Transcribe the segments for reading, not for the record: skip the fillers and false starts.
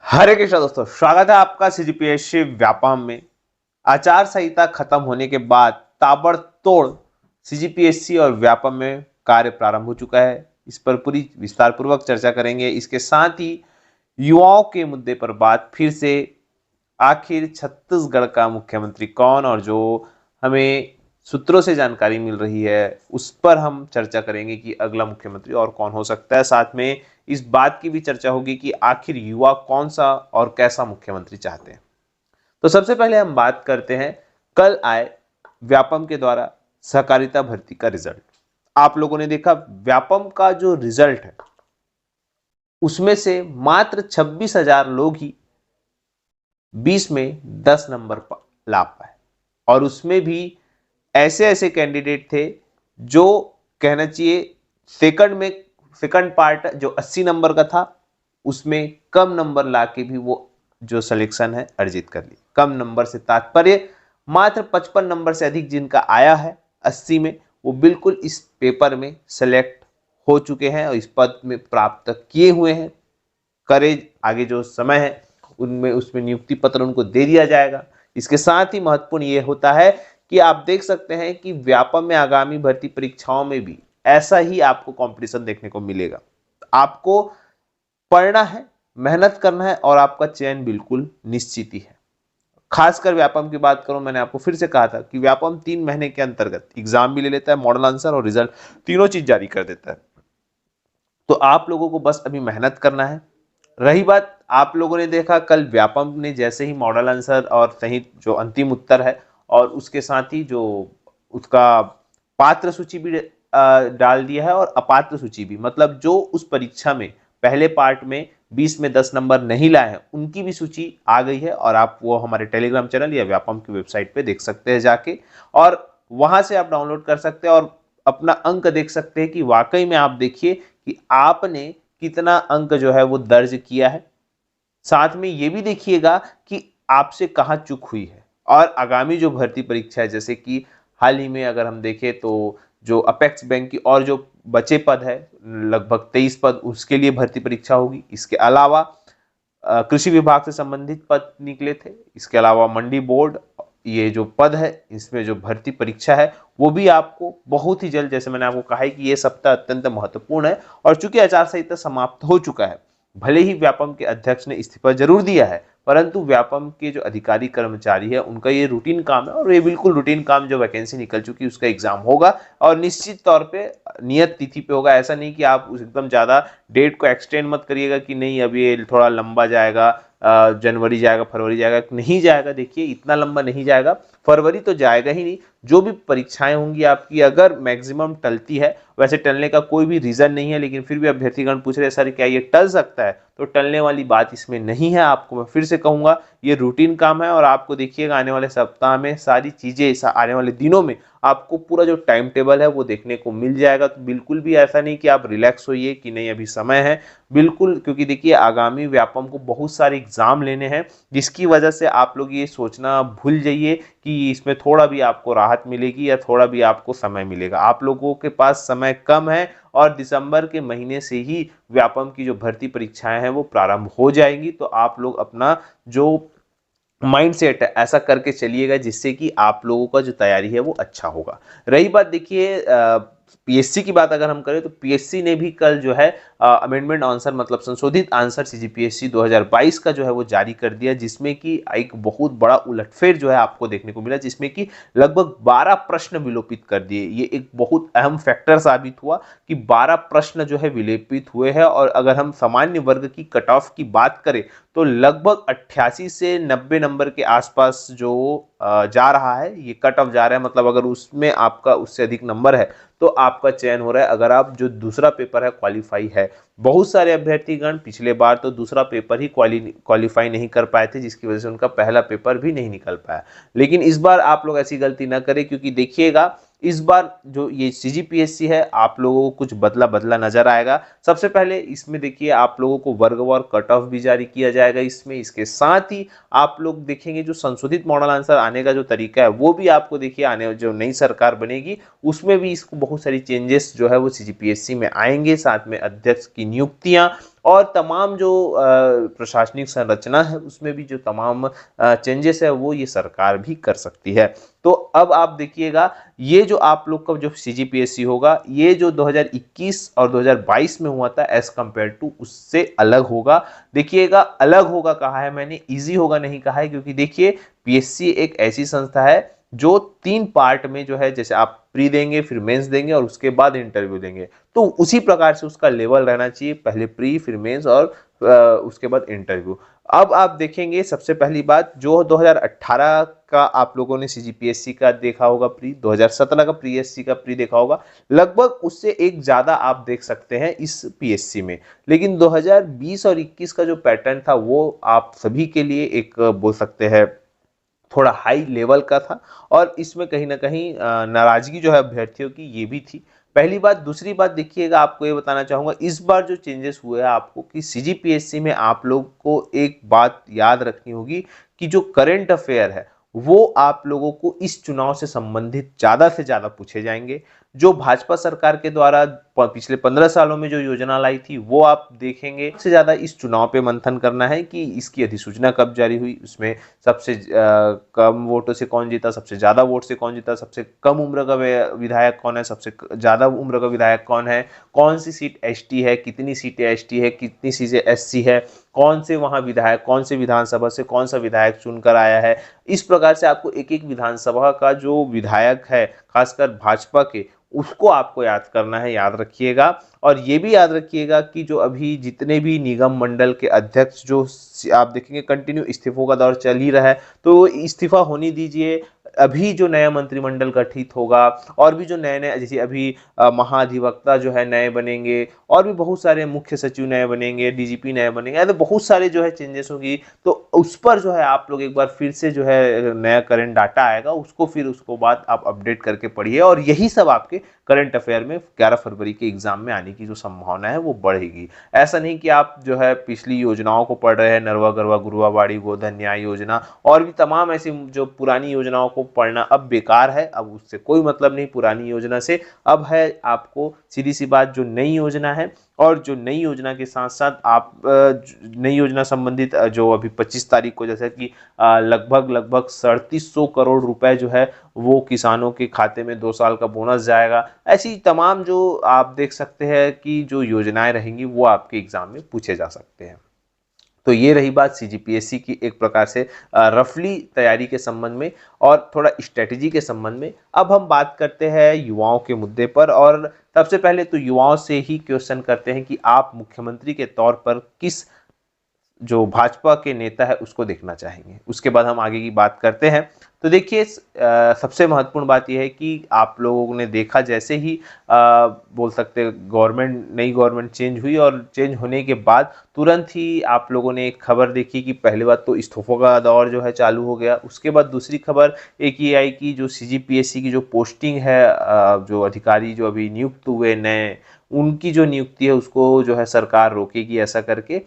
हरे कृष्णा दोस्तों, स्वागत है आपका सीजीपीएससी व्यापम में। आचार संहिता खत्म होने के बाद ताबड़तोड़ सीजीपीएससी और व्यापम में कार्य प्रारंभ हो चुका है। इस पर पूरी विस्तार पूर्वक चर्चा करेंगे। इसके साथ ही युवाओं के मुद्दे पर बात फिर से, आखिर छत्तीसगढ़ का मुख्यमंत्री कौन, और जो हमें सूत्रों से जानकारी मिल रही है उस पर हम चर्चा करेंगे कि अगला मुख्यमंत्री और कौन हो सकता है। साथ में इस बात की भी चर्चा होगी कि आखिर युवा कौन सा और कैसा मुख्यमंत्री चाहते हैं। तो सबसे पहले हम बात करते हैं कल आए व्यापम के द्वारा सहकारिता भर्ती का रिजल्ट। आप लोगों ने देखा व्यापम का जो रिजल्ट है उसमें से मात्र 26,000 लोग ही 20 में 10 नंबर ला पाए, और उसमें भी ऐसे ऐसे कैंडिडेट थे जो कहना चाहिए सेकंड पार्ट जो 80 नंबर का था उसमें कम नंबर लाके भी वो जो सिलेक्शन है अर्जित कर ली। कम नंबर से तात्पर्य मात्र 55 नंबर से अधिक जिनका आया है 80 में, वो बिल्कुल इस पेपर में सेलेक्ट हो चुके हैं और इस पद में प्राप्त किए हुए हैं। करेज आगे जो समय है उनमें उसमें नियुक्ति पत्र उनको दे दिया जाएगा। इसके साथ ही महत्वपूर्ण ये होता है कि आप देख सकते हैं कि व्यापम में आगामी भर्ती परीक्षाओं में भी ऐसा ही आपको कंपटीशन देखने को मिलेगा। आपको पढ़ना है, मेहनत करना है और आपका चयन बिल्कुल निश्चित ही है। खासकर व्यापम की बात करूं, मैंने आपको फिर से कहा था कि व्यापम 3 महीने के अंतर्गत एग्जाम भी ले लेता है, मॉडल आंसर और रिजल्ट तीनों चीज जारी कर देता है। तो आप लोगों को बस अभी मेहनत करना है। रही बात, आप लोगों ने देखा कल व्यापम ने जैसे ही मॉडल आंसर और सहित जो अंतिम उत्तर है और उसके साथ ही जो उसका पात्र सूची भी डाल दिया है और अपात्र सूची भी, मतलब जो उस परीक्षा में पहले पार्ट में 20 में 10 नंबर नहीं लाए हैं उनकी भी सूची आ गई है, और आप वो हमारे टेलीग्राम चैनल या व्यापम की वेबसाइट पे देख सकते हैं जाके, और वहां से आप डाउनलोड कर सकते हैं और अपना अंक देख सकते हैं कि वाकई में आप देखिए कि आपने कितना अंक जो है वो दर्ज किया है। साथ में ये भी देखिएगा कि आपसे कहाँ चूक हुई है। और आगामी जो भर्ती परीक्षा है, जैसे कि हाल ही में अगर हम देखें तो जो अपेक्स बैंक की और जो बचे पद है लगभग 23 पद, उसके लिए भर्ती परीक्षा होगी। इसके अलावा कृषि विभाग से संबंधित पद निकले थे। इसके अलावा मंडी बोर्ड, ये जो पद है इसमें जो भर्ती परीक्षा है वो भी आपको बहुत ही जल्द, जैसे मैंने आपको कहा है कि ये सप्ताह अत्यंत महत्वपूर्ण है। और चूंकि आचार संहिता समाप्त हो चुका है, भले ही व्यापम के अध्यक्ष ने इस्तीफा जरूर दिया है, परंतु व्यापम के जो अधिकारी कर्मचारी है उनका ये रूटीन काम है, और ये बिल्कुल रूटीन काम, जो वैकेंसी निकल चुकी है उसका एग्जाम होगा और निश्चित तौर पे नियत तिथि पे होगा। ऐसा नहीं कि आप एकदम ज्यादा डेट को एक्सटेंड मत करिएगा कि नहीं अभी ये थोड़ा लंबा जाएगा, जनवरी जाएगा, फरवरी जाएगा, नहीं जाएगा। देखिए इतना लंबा नहीं जाएगा, फरवरी तो जाएगा ही नहीं। जो भी परीक्षाएं होंगी आपकी, अगर मैक्सिमम टलती है, वैसे टलने का कोई भी रीजन नहीं है, लेकिन फिर भी अभ्यर्थीगण पूछ रहे सर क्या ये टल सकता है, तो टलने वाली बात इसमें नहीं है। आपको मैं फिर से कहूंगा ये रूटीन काम है, और आपको देखिएगा आने वाले सप्ताह में सारी चीजें, आने वाले दिनों में आपको पूरा जो टाइम टेबल है वो देखने को मिल जाएगा। तो बिल्कुल भी ऐसा नहीं कि आप रिलैक्स होइए कि नहीं अभी समय है, बिल्कुल, क्योंकि देखिए आगामी व्यापम को बहुत सारे एग्जाम लेने हैं, जिसकी वजह से आप लोग ये सोचना भूल जाइए कि इसमें थोड़ा भी आपको राहत मिलेगी या थोड़ा भी आपको समय मिलेगा। आप लोगों के पास समय कम है और दिसंबर के महीने से ही व्यापम की जो भर्ती परीक्षाएं हैं वो प्रारंभ हो जाएंगी। तो आप लोग अपना जो माइंड सेट है ऐसा करके चलिएगा जिससे कि आप लोगों का जो तैयारी है वो अच्छा होगा। रही बात, देखिए पीएससी की बात अगर हम करें तो पीएससी ने भी कल जो है अमेंडमेंट आंसर, मतलब संशोधित आंसर सीजीपीएससी 2022 का जो है वो जारी कर दिया, जिसमें कि एक बहुत बड़ा उलटफेर जो है आपको देखने को मिला, जिसमें कि लगभग 12 प्रश्न विलोपित कर दिए। ये एक बहुत अहम फैक्टर साबित हुआ कि 12 प्रश्न जो है विलोपित हुए हैं। और अगर हम सामान्य वर्ग की कट ऑफ की बात करें तो लगभग 88 से 90 नंबर के आसपास जो जा रहा है, ये कट ऑफ जा रहा है, मतलब अगर उसमें आपका उससे अधिक नंबर है तो आपका चयन हो रहा है, अगर आप जो दूसरा पेपर है क्वालिफाई है। बहुत सारे अभ्यर्थीगण पिछले बार तो दूसरा पेपर ही क्वालिफाई नहीं कर पाए थे, जिसकी वजह से उनका पहला पेपर भी नहीं निकल पाया। लेकिन इस बार आप लोग ऐसी गलती ना करें, क्योंकि देखिएगा इस बार जो ये सीजीपीएससी है आप लोगों को कुछ बदला बदला नजर आएगा। सबसे पहले इसमें देखिए आप लोगों को वर्गवार कट ऑफ भी जारी किया जाएगा इसमें। इसके साथ ही आप लोग देखेंगे जो संशोधित मॉडल आंसर आने का जो तरीका है वो भी आपको देखिए, आने जो नई सरकार बनेगी उसमें भी इसको बहुत सारी चेंजेस जो है वो सीजीपीएससी में आएंगे। साथ में अध्यक्ष की नियुक्तियां और तमाम जो प्रशासनिक संरचना है उसमें भी जो तमाम चेंजेस है वो ये सरकार भी कर सकती है। तो अब आप देखिएगा, ये जो आप लोग का जो सीजीपीएससी होगा, ये जो 2021 और 2022 में हुआ था एज कंपेयर टू उससे अलग होगा। देखिएगा, अलग होगा कहा है मैंने, इजी होगा नहीं कहा है, क्योंकि देखिए पीएससी एक ऐसी संस्था है जो 3 पार्ट में जो है, जैसे आप प्री देंगे, फिर मेंस देंगे और उसके बाद इंटरव्यू देंगे, तो उसी प्रकार से उसका लेवल रहना चाहिए, पहले प्री फिर मेंस और उसके बाद इंटरव्यू। अब आप देखेंगे सबसे पहली बात, जो 2018 का आप लोगों ने सीजीपीएससी का देखा होगा प्री, 2017 का पीएससी का प्री देखा होगा, लगभग उससे एक ज्यादा आप देख सकते हैं इस पीएससी में। लेकिन 2020 और 21 का जो पैटर्न था वो आप सभी के लिए एक बोल सकते हैं थोड़ा हाई लेवल का था, और इसमें कहीं ना कहीं नाराजगी जो है अभ्यर्थियों की ये भी थी। पहली बात। दूसरी बात देखिएगा, आपको ये बताना चाहूंगा, इस बार जो चेंजेस हुए हैं आपको कि सीजीपीएससी में आप लोग को एक बात याद रखनी होगी कि जो करंट अफेयर है वो आप लोगों को इस चुनाव से संबंधित ज्यादा से ज्यादा पूछे जाएंगे। जो भाजपा सरकार के द्वारा पिछले 15 सालों में जो योजना लाई थी वो आप देखेंगे। सबसे ज्यादा इस चुनाव पे मंथन करना है कि इसकी अधिसूचना कब जारी हुई, उसमें सबसे कम वोटों से कौन जीता, सबसे ज्यादा वोट से कौन जीता, सबसे कम उम्र का विधायक कौन है, सबसे ज्यादा उम्र का विधायक कौन है, कौन सी सीट एसटी है, कितनी सीटें एसटी है, कितनी सीटें एससी है, कौन से वहां विधायक, कौन से विधानसभा से कौन सा विधायक चुनकर आया है। इस प्रकार से आपको एक एक विधानसभा का जो विधायक है खासकर भाजपा के, उसको आपको याद करना है, याद रखिएगा। और ये भी याद रखिएगा कि जो अभी जितने भी निगम मंडल के अध्यक्ष जो आप देखेंगे कंटिन्यू इस्तीफों का दौर चल ही रहा है, तो इस्तीफा होने दीजिए। अभी जो नया मंत्रिमंडल गठित होगा और भी जो नए नए, जैसे अभी महाधिवक्ता जो है नए बनेंगे, और भी बहुत सारे मुख्य सचिव नए बनेंगे, डीजीपी नए बनेंगे, ऐसे बहुत सारे जो है चेंजेस होगी। तो उस पर जो है आप लोग एक बार फिर से जो है नया करंट डाटा आएगा उसको, फिर उसको बाद आप अपडेट करके पढ़िए, और यही सब आपके करंट अफेयर में 11 फरवरी के एग्जाम में आने की जो संभावना है वो बढ़ेगी। ऐसा नहीं कि आप जो है पिछली योजनाओं को पढ़ रहे हैं, नरवा गरवा गुरुआ बाड़ी गोधन न्याय योजना और भी तमाम ऐसी जो पुरानी योजनाओं को पढ़ना अब बेकार है, अब उससे कोई मतलब नहीं पुरानी योजना से। अब है आपको सीधी सी बात जो नई योजना है, और जो नई योजना के साथ साथ आप नई योजना संबंधित जो अभी 25 तारीख को, जैसे कि लगभग 3700 करोड़ रुपए जो है वो किसानों के खाते में 2 साल का बोनस जाएगा। ऐसी तमाम जो आप देख सकते हैं कि जो योजनाएं रहेंगी वो आपके एग्जाम में पूछे जा सकते हैं। तो ये रही बात सीजीपीएससी की एक प्रकार से रफली तैयारी के संबंध में और थोड़ा स्ट्रेटेजी के संबंध में। अब हम बात करते हैं युवाओं के मुद्दे पर, और सबसे पहले तो युवाओं से ही क्वेश्चन करते हैं कि आप मुख्यमंत्री के तौर पर किस जो भाजपा के नेता है उसको देखना चाहेंगे। उसके बाद हम आगे की बात करते हैं। तो देखिए सबसे महत्वपूर्ण बात यह है कि आप लोगों ने देखा जैसे ही बोल सकते नई गवर्नमेंट चेंज हुई, और चेंज होने के बाद तुरंत ही आप लोगों ने एक खबर देखी कि पहली बात तो इस्तीफों का दौर जो है चालू हो गया। उसके बाद दूसरी खबर एक ये आई कि जो सीजीपीएससी की जो पोस्टिंग है, जो अधिकारी जो अभी नियुक्त हुए नए, उनकी जो नियुक्ति है उसको जो है सरकार रोकेगी, ऐसा करके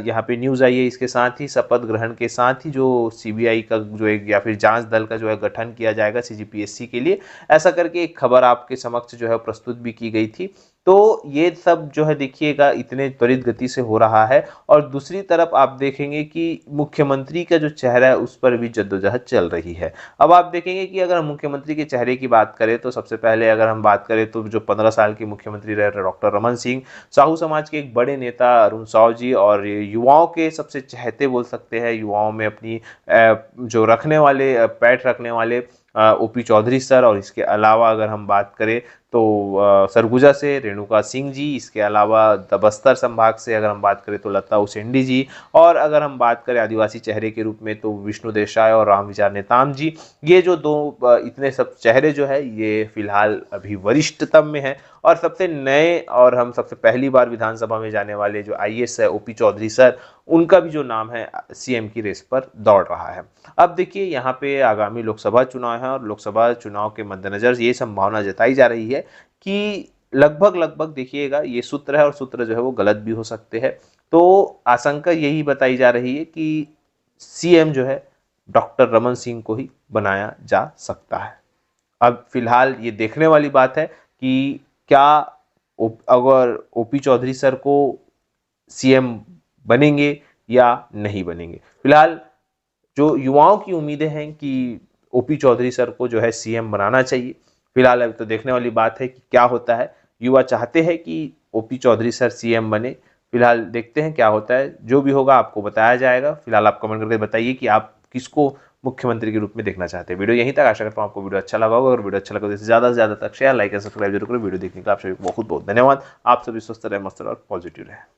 यहाँ पे न्यूज़ आई है। इसके साथ ही शपथ ग्रहण के साथ ही जो सीबीआई का जो एक या फिर जांच दल का जो है गठन किया जाएगा सीजीपीएससी के लिए, ऐसा करके एक खबर आपके समक्ष जो है प्रस्तुत भी की गई थी। तो ये सब जो है देखिएगा इतने त्वरित गति से हो रहा है, और दूसरी तरफ आप देखेंगे कि मुख्यमंत्री का जो चेहरा है उस पर भी जद्दोजहद चल रही है। अब आप देखेंगे कि अगर हम मुख्यमंत्री के चेहरे की बात करें तो सबसे पहले अगर हम बात करें तो जो 15 साल के मुख्यमंत्री रहे डॉक्टर रमन सिंह, साहू समाज के एक बड़े नेता अरुण साव जी, और युवाओं के सबसे चहेते बोल सकते हैं, युवाओं में अपनी जो रखने वाले पैठ रखने वाले ओपी चौधरी सर, और इसके अलावा अगर हम बात करें तो सरगुजा से रेणुका सिंह जी, इसके अलावा बस्तर संभाग से अगर हम बात करें तो लता उसेंडी जी, और अगर हम बात करें आदिवासी चेहरे के रूप में तो विष्णु देसाई और रामविचार नेताम जी। ये जो दो इतने सब चेहरे जो है ये फिलहाल अभी वरिष्ठतम में है। और सबसे नए और हम सबसे पहली बार विधानसभा में जाने वाले जो आईएएस है ओपी चौधरी सर, उनका भी जो नाम है सीएम की रेस पर दौड़ रहा है। अब देखिए यहाँ पे आगामी लोकसभा चुनाव है, और लोकसभा चुनाव के मद्देनजर ये संभावना जताई जा रही है कि लगभग देखिएगा ये सूत्र है, और सूत्र जो है वो गलत भी हो सकते हैं। तो आशंका यही बताई जा रही है कि सीएम जो है डॉक्टर रमन सिंह को ही बनाया जा सकता है। अब फिलहाल ये देखने वाली बात है कि क्या अगर ओपी चौधरी सर को सीएम बनेंगे या नहीं बनेंगे। फिलहाल जो युवाओं की उम्मीदें हैं कि ओपी चौधरी सर को जो है सीएम बनाना चाहिए। फिलहाल अभी तो देखने वाली बात है कि क्या होता है। युवा चाहते हैं कि ओपी चौधरी सर सीएम बने। फिलहाल देखते हैं क्या होता है, जो भी होगा आपको बताया जाएगा। फिलहाल आप कमेंट करके बताइए कि आप किसको मुख्यमंत्री के रूप में देखना चाहते हैं। वीडियो यहीं तक, आशा करता हूँ आपको वीडियो अच्छा लगा होगा। अगर वीडियो अच्छा लगा तो इसे ज़्यादा से ज़्यादा तक शेयर, लाइक और सब्सक्राइब जरूर करें। वीडियो देखने का आप सभी बहुत बहुत धन्यवाद। आप सभी स्वस्थ रहे, मस्त रहे और पॉजिटिव रहे।